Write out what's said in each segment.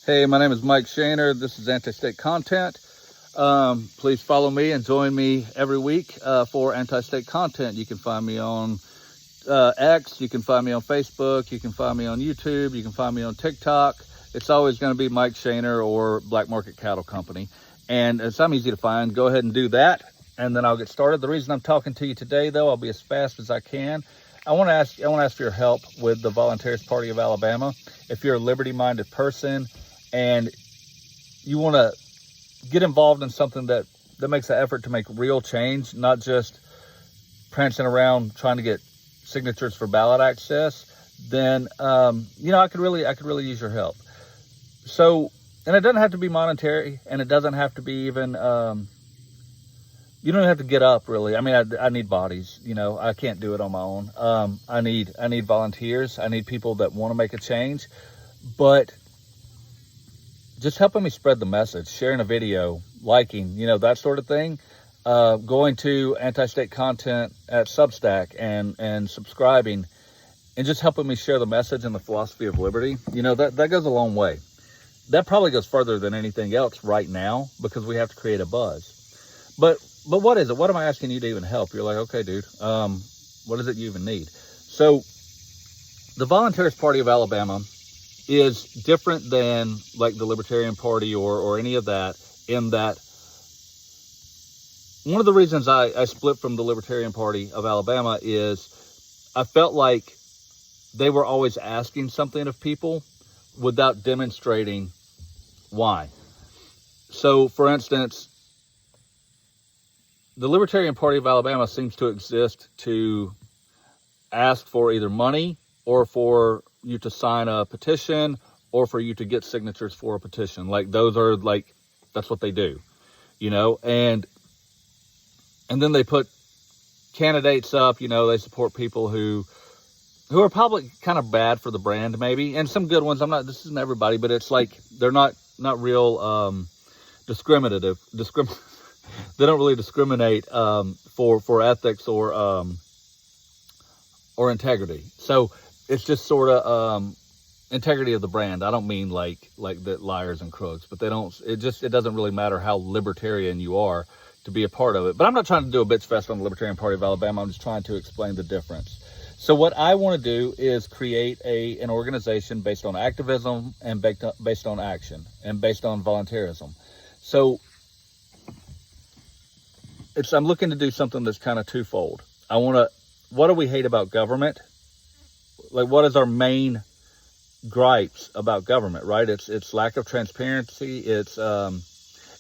Hey, my name is Mike Shaner. This is Anti-State Content. Please follow me and join me every week for Anti-State Content. You can find me on X, you can find me on Facebook, you can find me on YouTube, you can find me on TikTok. It's always going to be Mike Shaner or Black Market Cattle Company. And I'm easy to find. Go ahead and do that, and then I'll get started. The reason I'm talking to you today, though, I'll be as fast as I can. I want to ask for your help with the Voluntaryist Party of Alabama. If you're a liberty-minded person and you want to get involved in something that makes an effort to make real change, not just prancing around trying to get signatures for ballot access, then I could really use your help. So, and it doesn't have to be monetary, and it doesn't have to be even you don't have to get up, really. I mean, I need bodies. I can't do it on my own. I need volunteers. I need people that want to make a change, but just helping me spread the message, sharing a video, liking, that sort of thing. Going to Anti-State Content at Substack and subscribing, and just helping me share the message and the philosophy of liberty. That goes a long way. That probably goes further than anything else right now, because we have to create a buzz. But what is it? What am I asking you to even help? You're like, okay, dude, what is it you even need? So the Voluntarist Party of Alabama is different than like the Libertarian Party or any of that, in that one of the reasons I split from the Libertarian Party of Alabama is I felt like they were always asking something of people without demonstrating why. So, for instance, the Libertarian Party of Alabama seems to exist to ask for either money or for you to sign a petition or for you to get signatures for a petition. Like, that's what they do, and then they put candidates up, they support people who are probably kind of bad for the brand, maybe, and some good ones. This isn't everybody, but it's like they're not real discriminative. They don't really discriminate for ethics or integrity. So it's just sort of integrity of the brand. I don't mean like the liars and crooks, but they don't. It doesn't really matter how libertarian you are to be a part of it. But I'm not trying to do a bitch fest on the Libertarian Party of Alabama. I'm just trying to explain the difference. So what I want to do is create an organization based on activism and based on action and based on voluntarism. So I'm looking to do something that's kind of twofold. What do we hate about government? Like, what is our main gripes about government, right? It's lack of transparency. It's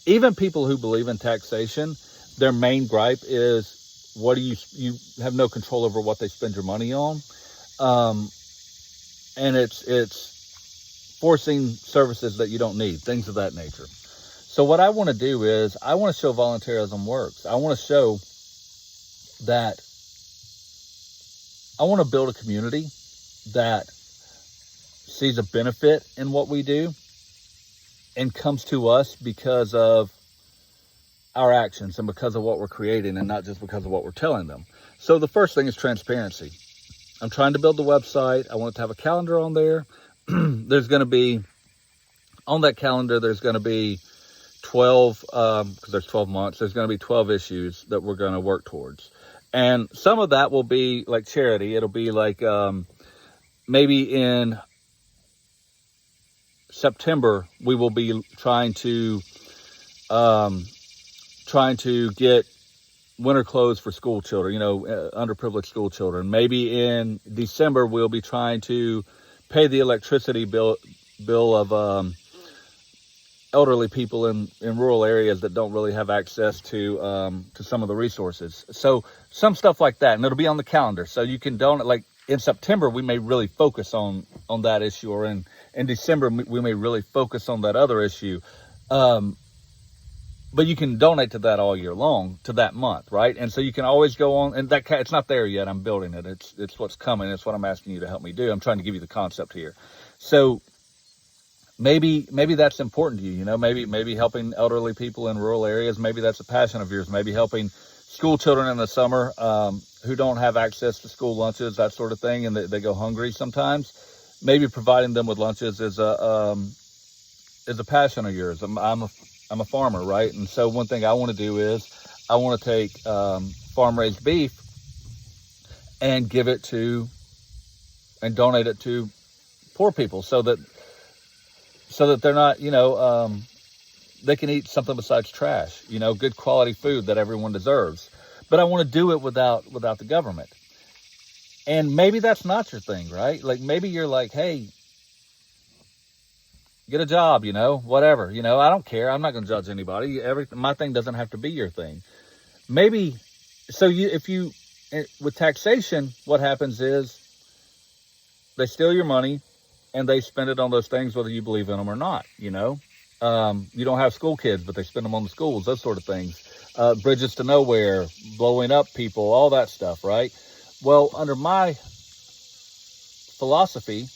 even people who believe in taxation, their main gripe is you have no control over what they spend your money on. And it's forcing services that you don't need, things of that nature. So what I want to do is I want to show voluntarism works. I want to show that I want to build a community that sees a benefit in what we do and comes to us because of our actions and because of what we're creating, and not just because of what we're telling them. So the first thing is transparency. I'm trying to build the website. I want it to have a calendar on there. There's going to be, on that calendar, there's going to be 12, because there's 12 months, there's going to be 12 issues that we're going to work towards. And some of that will be like charity. It'll be like maybe in September, we will be trying to get winter clothes for school children, underprivileged school children. Maybe in December, we'll be trying to pay the electricity bill of elderly people in rural areas that don't really have access to some of the resources. So some stuff like that, and it'll be on the calendar. So you can donate. Like in September, we may really focus on that issue, or in December, we may really focus on that other issue. But you can donate to that all year long, to that month, right? And so you can always go on, and it's not there yet. I'm building it. It's what's coming. It's what I'm asking you to help me do. I'm trying to give you the concept here. So maybe that's important to you. Maybe helping elderly people in rural areas. Maybe that's a passion of yours. Maybe helping school children in the summer who don't have access to school lunches, that sort of thing, and they go hungry sometimes. Maybe providing them with lunches is is a passion of yours. I'm a farmer, right? And so one thing I want to do is I want to take farm-raised beef and give it to and donate it to poor people, so that they're not, they can eat something besides trash, good quality food that everyone deserves. But I want to do it without the government. And maybe that's not your thing, right? Like maybe you're like, hey, get a job, whatever, I don't care. I'm not going to judge anybody. My thing doesn't have to be your thing. Maybe, so with taxation, what happens is they steal your money and they spend it on those things, whether you believe in them or not, You don't have school kids, but they spend them on the schools, those sort of things. Bridges to nowhere, blowing up people, all that stuff, right? Well, under my philosophy,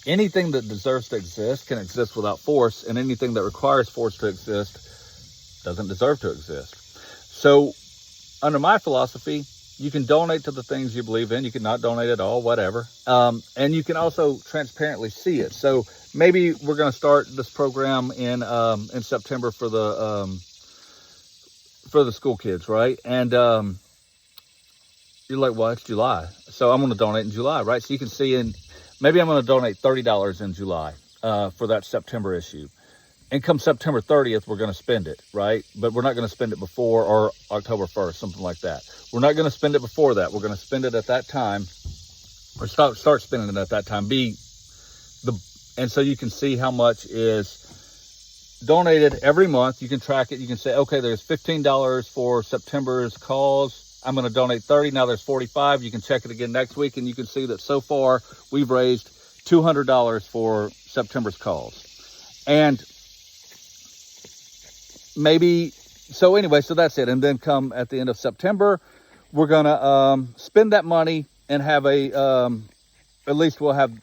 anything that deserves to exist can exist without force, and anything that requires force to exist doesn't deserve to exist. So, under my philosophy, you can donate to the things you believe in. You can not donate at all, whatever. And you can also transparently see it. So maybe we're going to start this program in September for the school kids, right? And you're like, well, it's July, so I'm going to donate in July, right? So you can see, maybe I'm going to donate $30 in July for that September issue. And come September 30th, we're going to spend it, right? But we're not going to spend it before or October 1st, something like that. We're not going to spend it before that. We're going to spend it at that time, or start spending it at that time. And so you can see how much is donated every month. You can track it. You can say, okay, there's $15 for September's cause. I'm going to donate 30. Now there's 45. You can check it again next week, and you can see that so far we've raised $200 for September's cause. And so that's it. And then come at the end of September, we're going to spend that money and have at least we'll have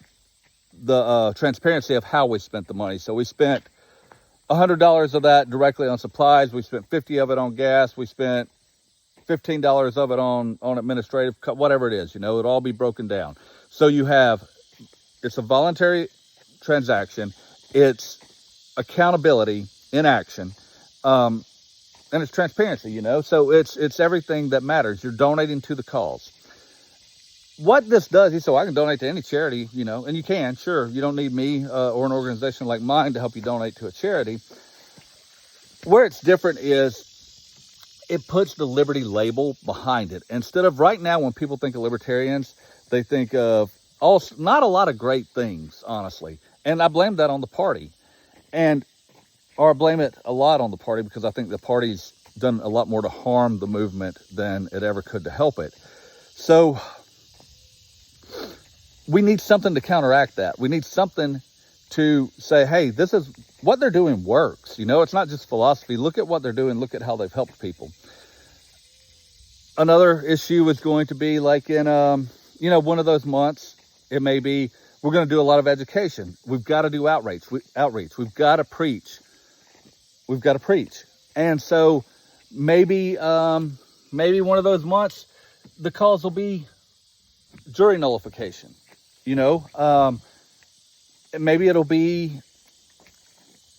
the transparency of how we spent the money. So we spent $100 of that directly on supplies. We spent $50 of it on gas. We spent $15 of it on administrative, whatever it is, it'll all be broken down. So it's a voluntary transaction. It's accountability in action. And it's transparency, so it's everything that matters. You're donating to the cause. What this does is, so I can donate to any charity, and you can, sure. You don't need me or an organization like mine to help you donate to a charity. Where it's different is it puts the liberty label behind it. Instead of right now, when people think of libertarians, they think of not a lot of great things, honestly. And I blame that on the party. Or I blame it a lot on the party, because I think the party's done a lot more to harm the movement than it ever could to help it. So we need something to counteract that. We need something to say, hey, this is what they're doing works. It's not just philosophy. Look at what they're doing. Look at how they've helped people. Another issue is going to be like in, one of those months, it may be, we're going to do a lot of education. We've got to do outreach. We've got to preach. And so maybe one of those months, the cause will be jury nullification, maybe it'll be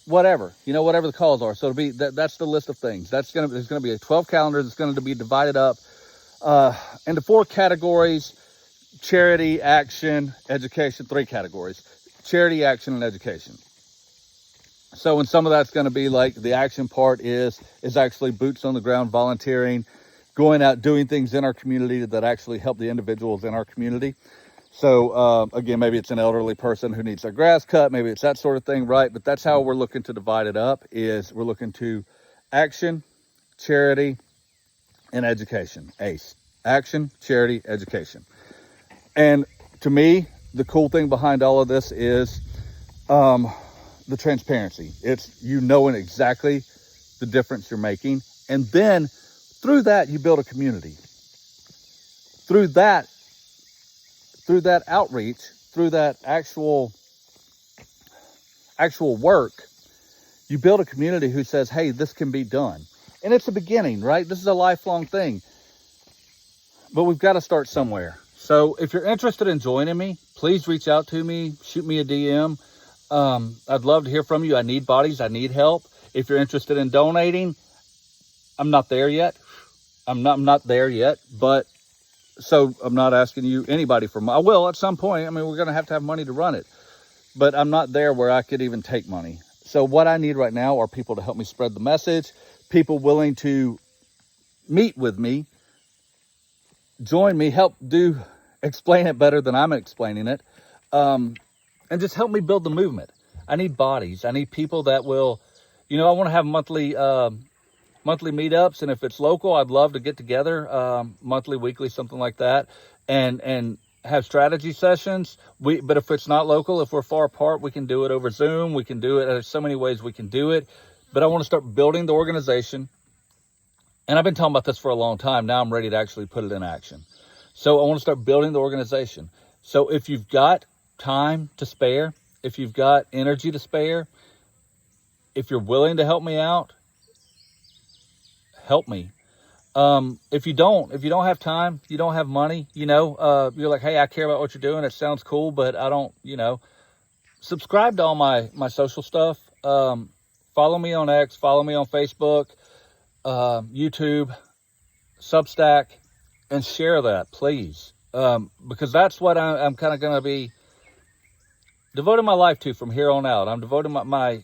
whatever the calls are. So it'll be that's the list of things. There's going to be a 12 calendar that's going to be divided up into 4 categories: charity, action, education. 3 categories: charity, action, and education. So, and some of that's going to be like the action part is actually boots on the ground, volunteering, going out, doing things in our community that actually help the individuals in our community. So, again, maybe it's an elderly person who needs their grass cut. Maybe it's that sort of thing, right? But that's how we're looking to divide it up, is we're looking to action, charity, and education. ACE. Action, charity, education. And to me, the cool thing behind all of this is the transparency. It's knowing exactly the difference you're making. And then through that, you build a community. Through that outreach, through that actual work, you build a community who says, hey, this can be done. And it's a beginning, right? This is a lifelong thing. But we've got to start somewhere. So if you're interested in joining me, please reach out to me, shoot me a DM. I'd love to hear from you. I need bodies. I need help. If you're interested in donating, I'm not there yet. I'm not there yet, but so I'm not asking you anybody for money. I will at some point. I mean, we're going to have money to run it, but I'm not there where I could even take money. So what I need right now are people to help me spread the message, people willing to meet with me, join me, explain it better than I'm explaining it, and just help me build the movement. I need bodies. I need people that will, I want to have monthly meetups, and if it's local, I'd love to get together monthly, weekly, something like that, and have strategy sessions. But if it's not local, if we're far apart, we can do it over Zoom. We can do it. There's so many ways we can do it. But I want to start building the organization. And I've been talking about this for a long time. Now I'm ready to actually put it in action. So I want to start building the organization. So if you've got time to spare, if you've got energy to spare, if you're willing to help me out, help me. If you don't have time, you don't have money, you're like, hey, I care about what you're doing. It sounds cool, but I don't, subscribe to all my social stuff. Follow me on X, follow me on Facebook, YouTube, Substack, and share that, please. Because that's what I'm kind of going to be devoting my life to from here on out. I'm devoting my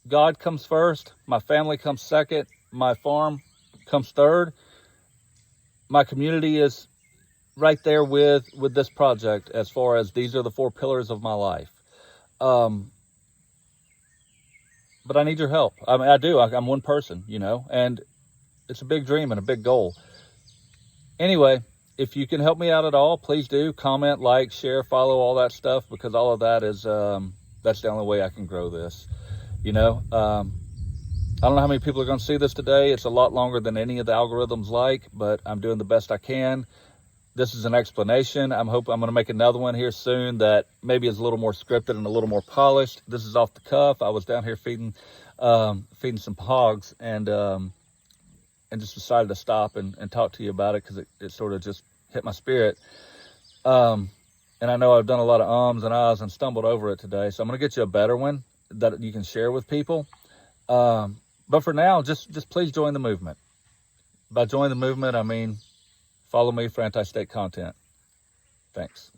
God comes first, my family comes second, my farm comes third. My community is right there with this project as far as these are the 4 pillars of my life. But I need your help. I mean, I do. I'm one person, and it's a big dream and a big goal. Anyway, if you can help me out at all, please do. Comment, like, share, follow, all that stuff, because all of that is, that's the only way I can grow this, I don't know how many people are going to see this today. It's a lot longer than any of the algorithms like, but I'm doing the best I can. This is an explanation. I'm going to make another one here soon that maybe is a little more scripted and a little more polished. This is off the cuff. I was down here feeding some hogs and just decided to stop and talk to you about it because it sort of just hit my spirit. And I know I've done a lot of ums and ahs and stumbled over it today. So I'm going to get you a better one that you can share with people. But for now, just please join the movement. By join the movement, I mean follow me for anti-state content. Thanks.